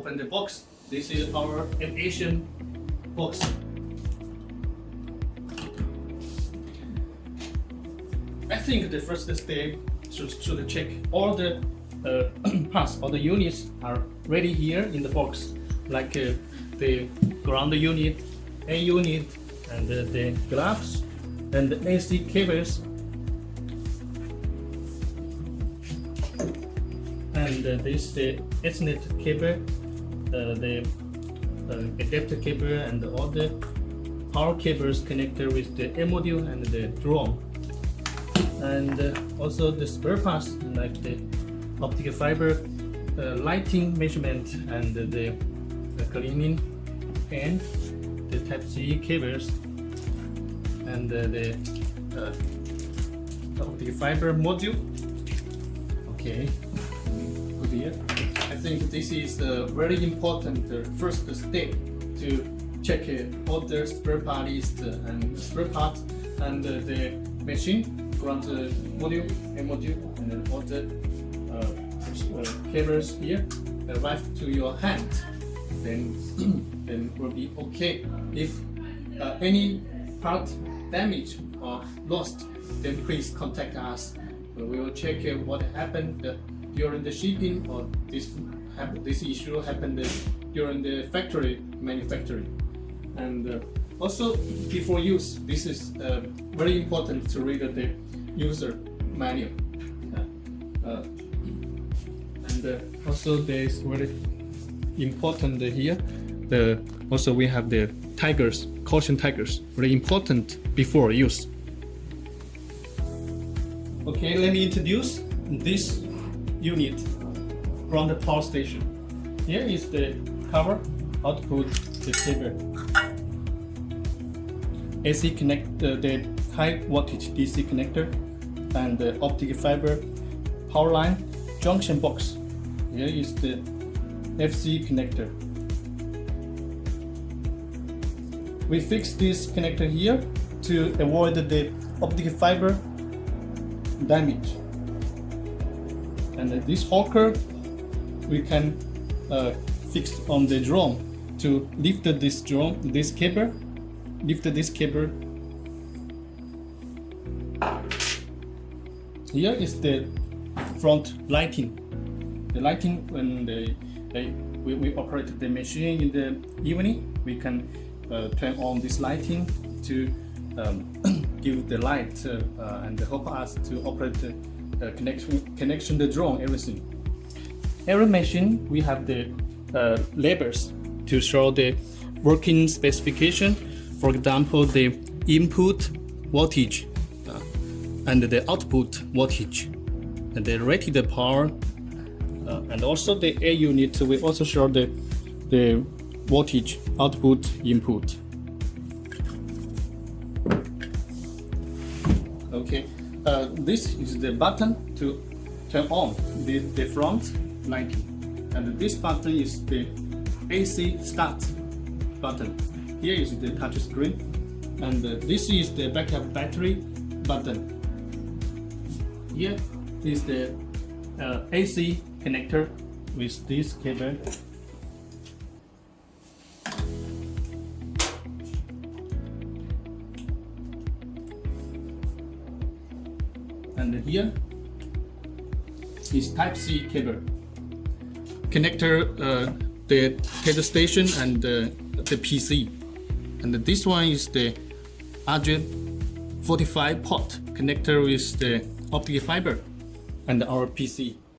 open the box. This is our aviation box. I think the first step should check all the parts, all the units are ready here in the box, like the ground unit, A unit, and the gloves, and the AC cables, and this the Ethernet cable, the adapter cable, and all the power cables connected with the air module and the drone, and also the spare parts like the optic fiber, lighting measurement, and the cleaning, and the Type-C cables, and the optic fiber module. Okay, good here. I think this is a very important first step to check all the spare parts and the machine, ground module, a module, and all the cables here arrive to your hand. Then will be okay. If any part damaged or lost, then please contact us. We will check what happened during the shipping, or this issue happened during the factory manufacturing. And also before use, this is very important to read the user manual. And also there is very important here. Also we have the tigers, caution tigers, very important before use. Okay, let me introduce this unit from the power station. Here is the cover, output, the cable, AC connector, the high voltage DC connector, and the optic fiber power line junction box. Here is the FC connector. We fix this connector here to avoid the optic fiber damage. And this hawker we can fix on the drone to lift this cable. Here is the front lighting. The lighting when we operate the machine in the evening, we can turn on this lighting to give the light and help us to operate the connection the drone, everything. Every machine we have the labels to show the working specification. For example, the input voltage and the output voltage, and the rated power, and also the A unit. We also show the voltage, output, input. Okay, this is the button to turn on the front lighting, and this button is the AC start button. Here is the touch screen, and this is the backup battery button. Here is the AC connector with this cable. And here is Type-C cable. Connector, the tether station and the PC. And this one is the RJ45 port connector with the optic fiber and our PC.